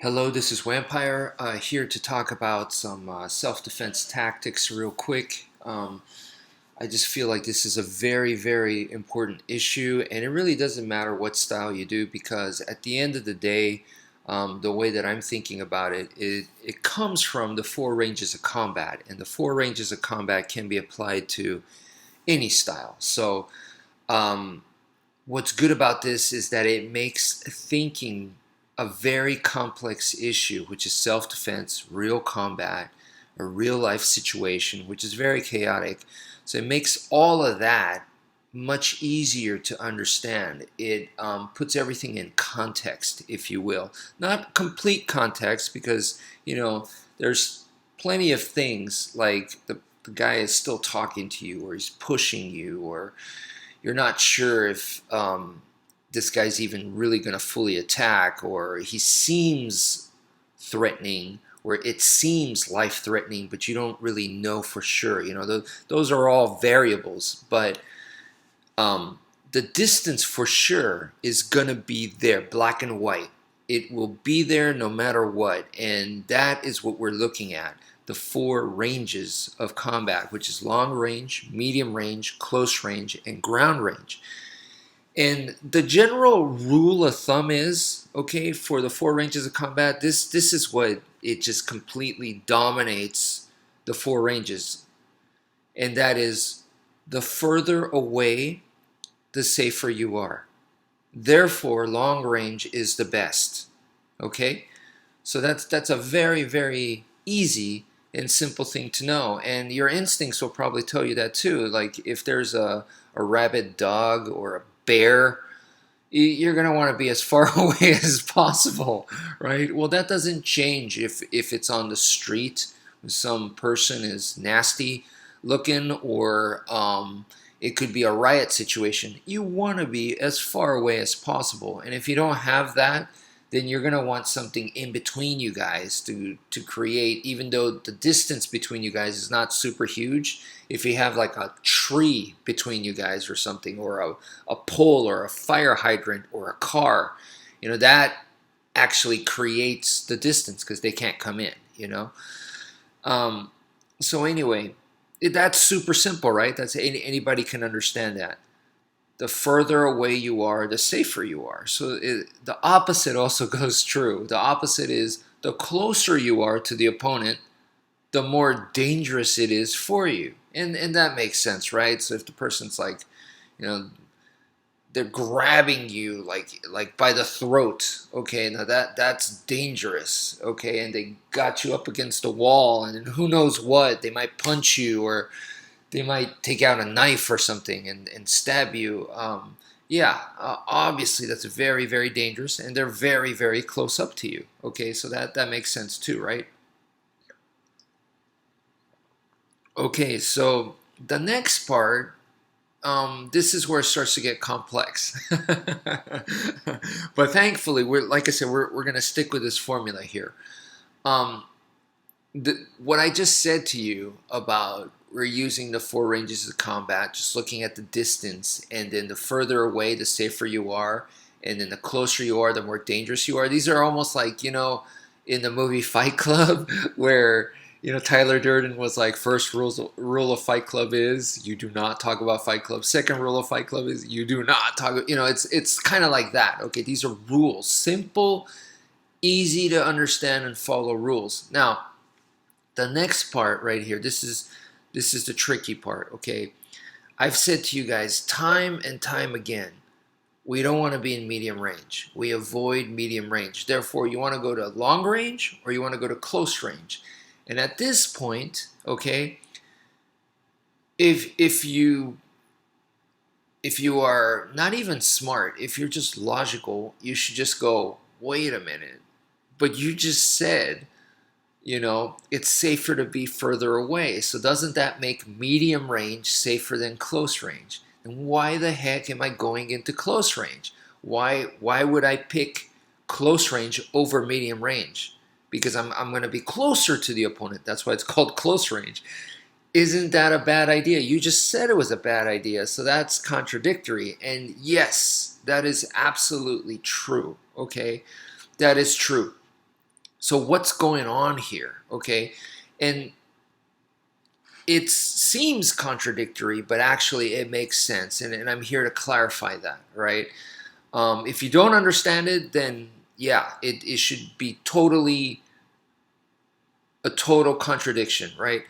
Hello, this is Wmpyr here to talk about some self-defense tactics real quick. I just feel like this is a very important issue, and it really doesn't matter what style you do because at the end of the day, the way that I'm thinking about it comes from the four ranges of combat, and the four ranges of combat can be applied to any style. So, um, what's good about this is that it makes thinking a very complex issue, which is self-defense, real combat, a real life situation, which is very chaotic. So it makes all of that much easier to understand. It puts everything in context, if you will. Not complete context, because, there's plenty of things like the guy is still talking to you, or he's pushing you, or you're not sure if this guy's even really going to fully attack, or he seems threatening, or it seems life threatening, but you don't really know for sure. Those are all variables, but the distance for sure is going to be there, black and white. It will be there no matter what, and that is what we're looking at. The four ranges of combat, which is long range, medium range, close range, and ground range. And the general rule of thumb is, okay, for the four ranges of combat, this is what it just completely dominates the four ranges. And that is, the further away, the safer you are. Therefore, long range is the best. Okay? So that's a very easy and simple thing to know. And your instincts will probably tell you that too. Like if there's a rabid dog or a bear, you're going to want to be as far away as possible, right? Well, that doesn't change if it's on the street, some person is nasty looking, or it could be a riot situation. You want to be as far away as possible. And if you don't have that, then you're going to want something in between you guys to create, even though the distance between you guys is not super huge. If you have like a tree between you guys or something, or a pole or a fire hydrant or a car, that actually creates the distance because they can't come in. So anyway, that's super simple, right? That's anybody can understand that. The further away you are, the safer you are. So the opposite also goes true. The opposite is the closer you are to the opponent, the more dangerous it is for you. And that makes sense, right? So if the person's like, you know, they're grabbing you like by the throat, okay, now that's dangerous, okay, and they got you up against a wall, and who knows what, they might punch you, or they might take out a knife or something and stab you. Obviously that's very dangerous, and they're very close up to you. Okay, so that makes sense too, right? Okay, so the next part, this is where it starts to get complex. But thankfully, like I said, we're going to stick with this formula here. Um, what I just said to you about we're using the four ranges of combat, just looking at the distance, and then the further away, the safer you are, and then the closer you are, the more dangerous you are. These are almost like, in the movie Fight Club, where, Tyler Durden was like, first rule of Fight Club is you do not talk about Fight Club. Second rule of Fight Club is you do not talk. It's kind of like that. Okay, these are rules, simple, easy to understand and follow rules. Now, the next part right here, this is the tricky part, okay? I've said to you guys time and time again, we don't want to be in medium range. We avoid medium range. Therefore, you want to go to long range or you want to go to close range. And at this point, okay, if you are not even smart, if you're just logical, you should just go, wait a minute. But you just said, it's safer to be further away. So doesn't that make medium range safer than close range? And why the heck am I going into close range? Why would I pick close range over medium range? Because I'm going to be closer to the opponent. That's why it's called close range. Isn't that a bad idea? You just said it was a bad idea, so that's contradictory. And yes, that is absolutely true, okay? That is true. So what's going on here? Okay. And it seems contradictory, but actually it makes sense. And I'm here to clarify that, right? If you don't understand it, then yeah, it should be totally a total contradiction, right?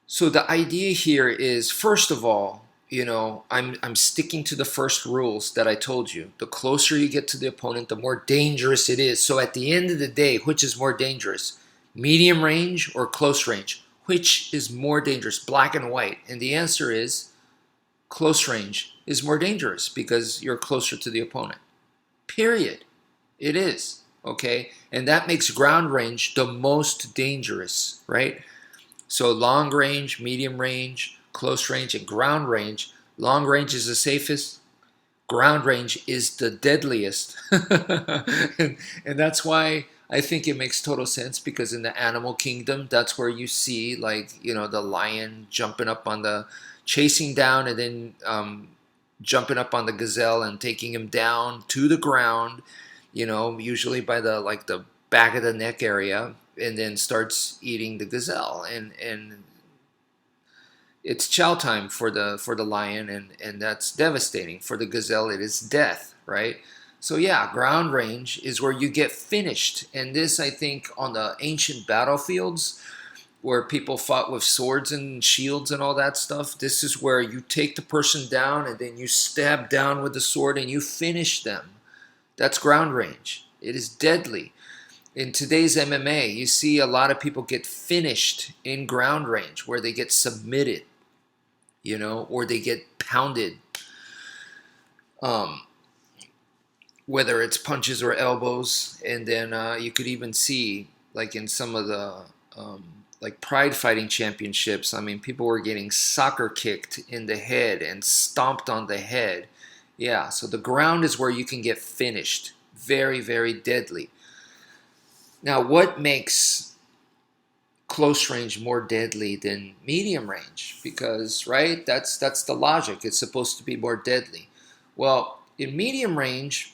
So the idea here is, first of all, I'm sticking to the first rules that I told you. The closer you get to the opponent, the more dangerous it is. So at the end of the day, which is more dangerous? Medium range or close range? Which is more dangerous, black and white? And the answer is close range is more dangerous because you're closer to the opponent. Period. It is. Okay? And that makes ground range the most dangerous, right? So long range, medium range, close range, and ground range. Long range is the safest. Ground range is the deadliest. and that's why I think it makes total sense, because in the animal kingdom, that's where you see, like, the lion jumping up on the, chasing down, and then jumping up on the gazelle and taking him down to the ground, usually by the, like, the back of the neck area, and then starts eating the gazelle. And it's chow time for the lion, and that's devastating. For the gazelle, it is death, right? So yeah, ground range is where you get finished. And this, I think, on the ancient battlefields where people fought with swords and shields and all that stuff, this is where you take the person down and then you stab down with the sword and you finish them. That's ground range. It is deadly. In today's MMA, you see a lot of people get finished in ground range, where they get submitted, or they get pounded, whether it's punches or elbows. And then you could even see, like, in some of the like pride fighting championships, I mean, people were getting soccer kicked in the head and stomped on the head. Yeah, so the ground is where you can get finished. Very, very deadly. Now, what makes close range more deadly than medium range? Because, right, that's the logic. It's supposed to be more deadly. Well, in medium range,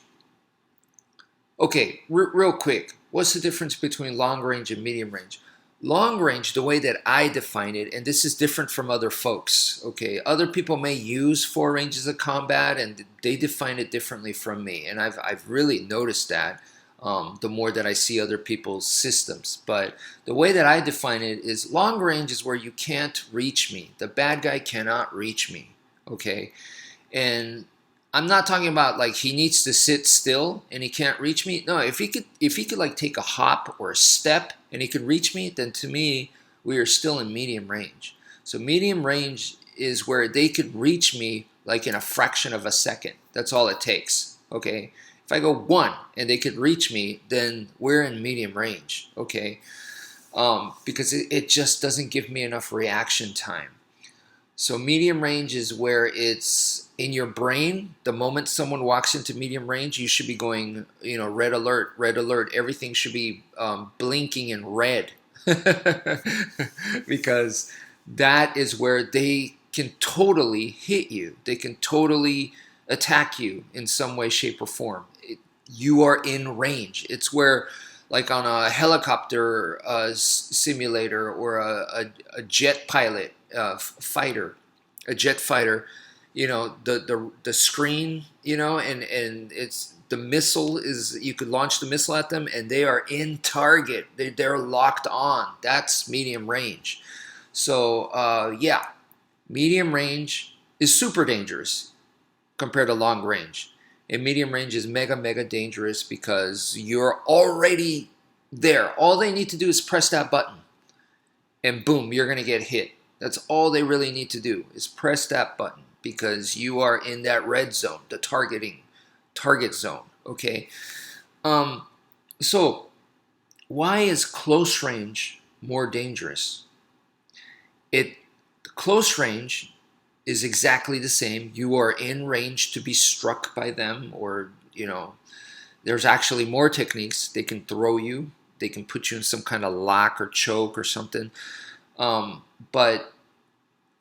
okay, real quick, what's the difference between long range and medium range? Long range, the way that I define it, and this is different from other folks, okay? Other people may use 4 ranges of combat, and they define it differently from me. And I've really noticed that the more that I see other people's systems. But the way that I define it is, long range is where you can't reach me. The bad guy cannot reach me, okay? And I'm not talking about, like, he needs to sit still and he can't reach me. No, if he could like take a hop or a step and he could reach me, then to me, we are still in medium range. So medium range is where they could reach me like in a fraction of a second. That's all it takes. Okay. If I go 1 and they could reach me, then we're in medium range. Okay. Because it just doesn't give me enough reaction time. So medium range is where it's in your brain. The moment someone walks into medium range, you should be going, red alert, red alert. Everything should be blinking in red. Because that is where they can totally hit you. They can totally attack you in some way, shape, or form. You are in range. It's where, like on a helicopter simulator, or a jet pilot, fighter, a jet fighter, the screen, and it's the missile is, you could launch the missile at them and they are in target. They're locked on. That's medium range. So yeah, medium range is super dangerous compared to long range. And medium range is mega, mega dangerous because you're already there. All they need to do is press that button and boom, you're going to get hit. That's all they really need to do, is press that button, because you are in that red zone, the target zone, okay? So why is close range more dangerous? Close range is exactly the same. You are in range to be struck by them, or, there's actually more techniques. They can throw you. They can put you in some kind of lock or choke or something. But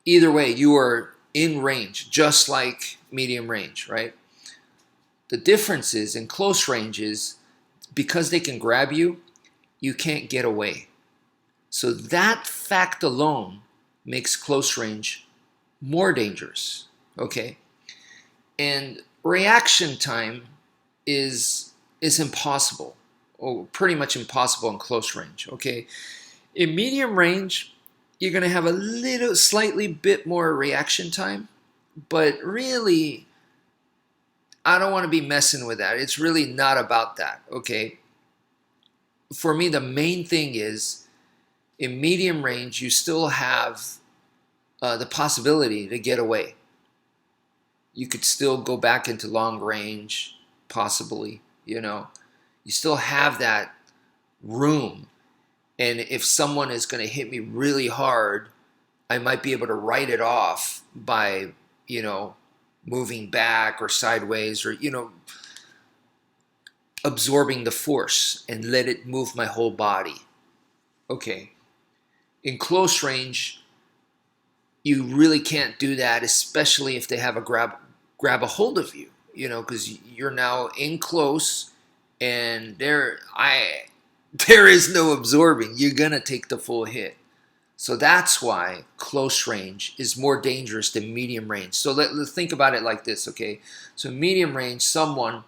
either way, you are in range, just like medium range, right? The difference is, in close range is, because they can grab you, you can't get away. So that fact alone makes close range more dangerous, okay? And reaction time is impossible, or pretty much impossible in close range, okay? In medium range, you're going to have a little, slightly bit more reaction time, but really, I don't want to be messing with that. It's really not about that, okay? For me, the main thing is, in medium range, you still have the possibility to get away. You could still go back into long range, possibly, you know. You still have that room. And if someone is going to hit me really hard, I might be able to write it off by, you know, moving back or sideways, or, you know, absorbing the force and let it move my whole body. Okay. In close range, you really can't do that, especially if they have a grab a hold of you, you know, because you're now in close, and there is no absorbing. You're gonna take the full hit. So that's why close range is more dangerous than medium range. So let's think about it like this, okay? So medium range, someone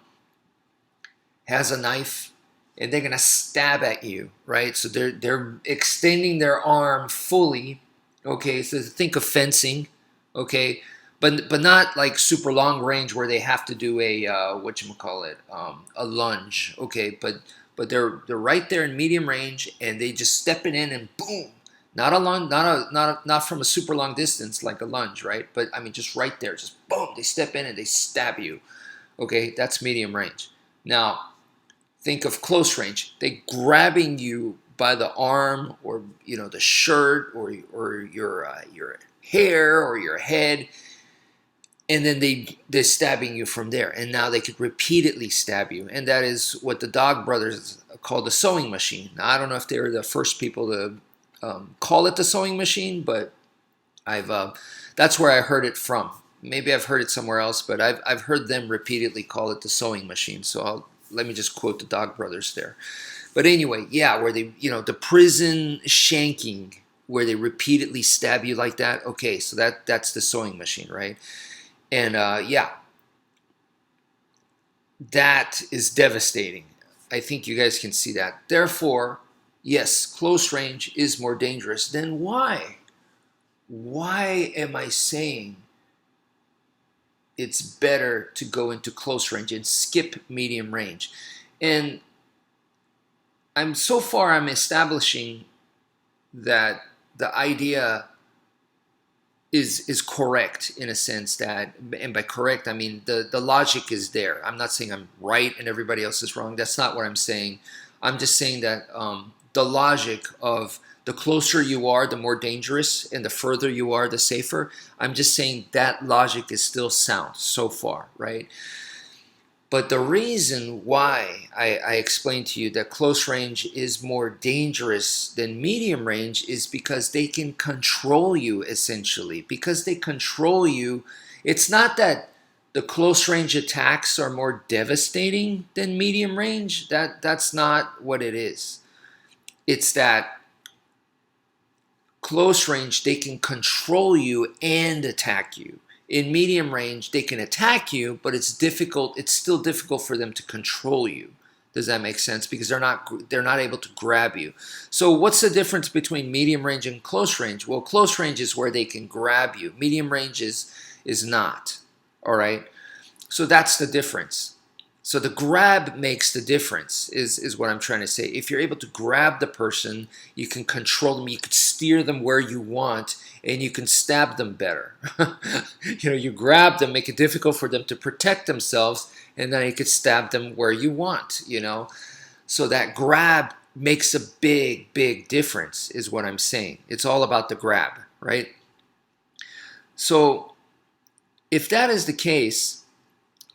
has a knife and they're gonna stab at you, right? So they're extending their arm fully, okay? So think of fencing, okay? But not like super long range where they have to do a a lunge, okay? But they're right there in medium range, and they just step it in and boom. Not a long, not from a super long distance like a lunge, right? But I mean, just right there, just boom. They step in and they stab you. Okay, that's medium range. Now, think of close range. They grabbing you by the arm, or you know, the shirt, or your hair, or your head, and then they're stabbing you from there. And now they could repeatedly stab you, and that is what the Dog brothers call the sewing machine. Now, I don't know if they were the first people to call it the sewing machine, but that's where I heard it from. Maybe I've heard it somewhere else, but I've heard them repeatedly call it the sewing machine. So let me just quote the Dog brothers there. But anyway, yeah, where they, you know, the prison shanking, where they repeatedly stab you like that. Okay, so that's the sewing machine, right? And yeah, that is devastating. I think you guys can see that. Therefore, yes, close range is more dangerous. Then why? Why am I saying it's better to go into close range and skip medium range? And I'm establishing that the idea is correct, in a sense that, and by correct I mean the logic is there. I'm not saying I'm right and everybody else is wrong. That's not what I'm saying. I'm just saying that the logic of the closer you are, the more dangerous, and the further you are, the safer. I'm just saying that logic is still sound so far, right? But the reason why I explained to you that close range is more dangerous than medium range is because they can control you, essentially. Because they control you, it's not that the close range attacks are more devastating than medium range. That's not what it is. It's that close range, they can control you and attack you. In medium range, they can attack you, but it's still difficult for them to control you. Does that make sense? Because they're not able to grab you. So what's the difference between medium range and close range? Well, close range is where they can grab you. Medium range is not. All right? So that's the difference. So the grab makes the difference, is what I'm trying to say. If you're able to grab the person, you can control them, you can steer them where you want, and you can stab them better. You know, you grab them, make it difficult for them to protect themselves, and then you could stab them where you want, you know. So that grab makes a big, big difference, is what I'm saying. It's all about the grab, right? So if that is the case,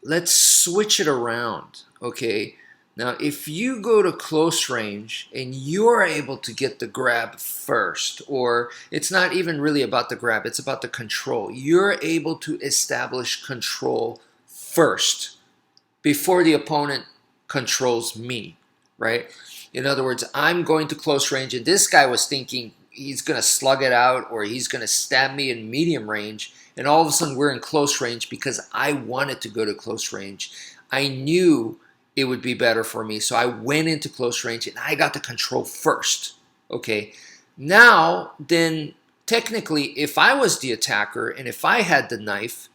let's switch it around, okay? Now, if you go to close range and you're able to get the grab first, or it's not even really about the grab, it's about the control. You're able to establish control first before the opponent controls me, right? In other words, I'm going to close range, and this guy was thinking he's going to slug it out or he's going to stab me in medium range, and all of a sudden we're in close range because I wanted to go to close range. I knew it would be better for me, so I went into close range and I got the control first. Okay, now then technically if I was the attacker and if I had the knife,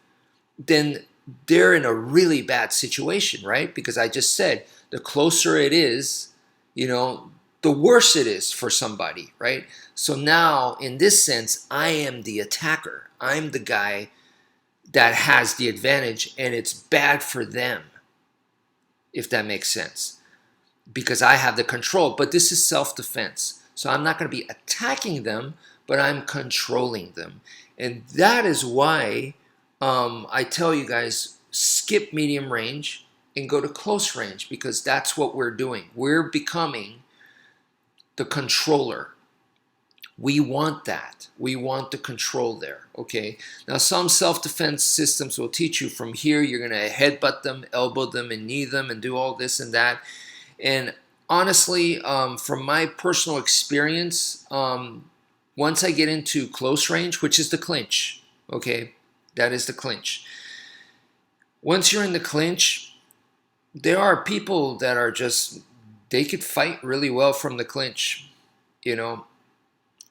then they're in a really bad situation, right? Because I just said the closer it is, the worse it is for somebody, right? So now, in this sense, I am the attacker. I'm the guy that has the advantage, and it's bad for them, if that makes sense, because I have the control. But this is self-defense. So I'm not going to be attacking them, but I'm controlling them. And that is why I tell you guys, skip medium range and go to close range, because that's what we're doing. We're becoming the controller. We want that. We want the control there, okay? Now, some self-defense systems will teach you from here, you're going to headbutt them, elbow them, and knee them, and do all this and that. And honestly, from my personal experience, once I get into close range, which is the clinch, okay? That is the clinch. Once you're in the clinch, there are people that are just, they could fight really well from the clinch,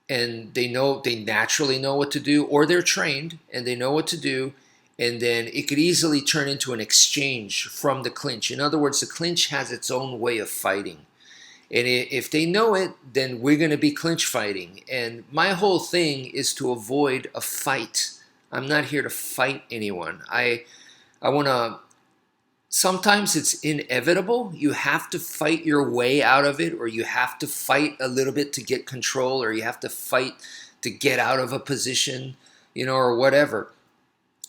and they naturally know what to do, or they're trained and they know what to do, and then it could easily turn into an exchange from the clinch. In other words, the clinch has its own way of fighting. And if they know it, then we're going to be clinch fighting. And my whole thing is to avoid a fight. I'm not here to fight anyone. I want to, sometimes it's inevitable. You have to fight your way out of it, or you have to fight a little bit to get control, or you have to fight to get out of a position, or whatever.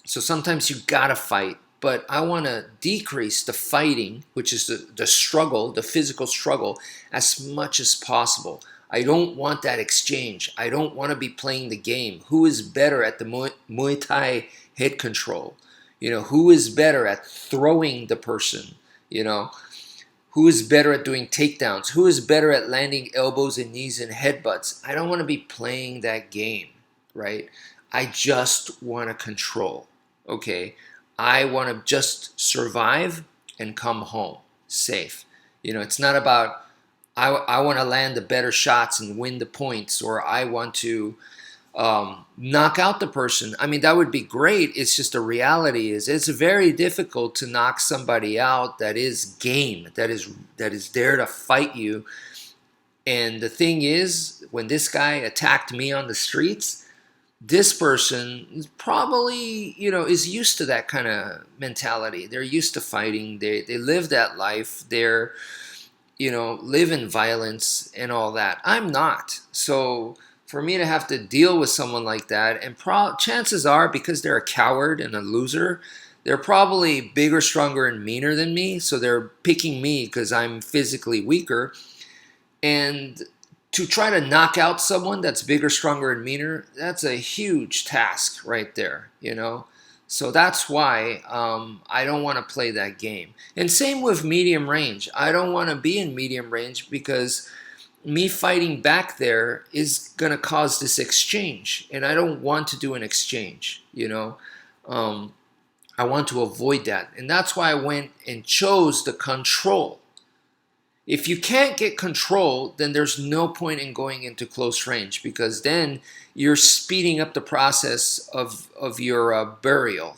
So sometimes you gotta fight, but I want to decrease the fighting, which is the struggle, the physical struggle, as much as possible. I don't want that exchange. I don't want to be playing the game. Who is better at the Muay Thai head control? Who is better at throwing the person? Who is better at doing takedowns? Who is better at landing elbows and knees and headbutts? I don't want to be playing that game, right? I just want to control, okay? I want to just survive and come home safe. It's not about, I want to land the better shots and win the points, or I want to knock out the person. I mean, that would be great. It's just the reality is it's very difficult to knock somebody out that is game, that is there to fight you. And the thing is, when this guy attacked me on the streets, this person is probably, is used to that kind of mentality. They're used to fighting. They live that life. They're, live in violence and all that. I'm not. So for me to have to deal with someone like that, and chances are, because they're a coward and a loser, they're probably bigger, stronger, and meaner than me, so they're picking me because I'm physically weaker. And to try to knock out someone that's bigger, stronger, and meaner, that's a huge task right there, So that's why I don't want to play that game. And same with medium range. I don't want to be in medium range because me fighting back there is going to cause this exchange, and I don't want to do an exchange, I want to avoid that, and that's why I went and chose the control. If you can't get control, then there's no point in going into close range, because then you're speeding up the process of your burial.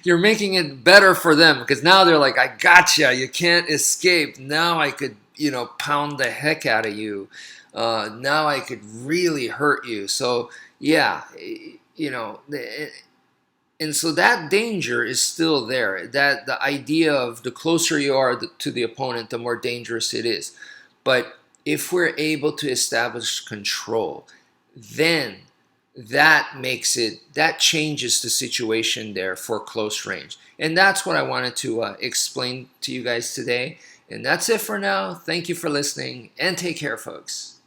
you're making it better for them, because now they're like, I gotcha, you can't escape. Now I could pound the heck out of you. Now I could really hurt you. So yeah, and so that danger is still there. That the idea of the closer you are to the opponent, the more dangerous it is. But if we're able to establish control, then that changes the situation there for close range. And that's what I wanted to explain to you guys today. And that's it for now. Thank you for listening, and take care, folks.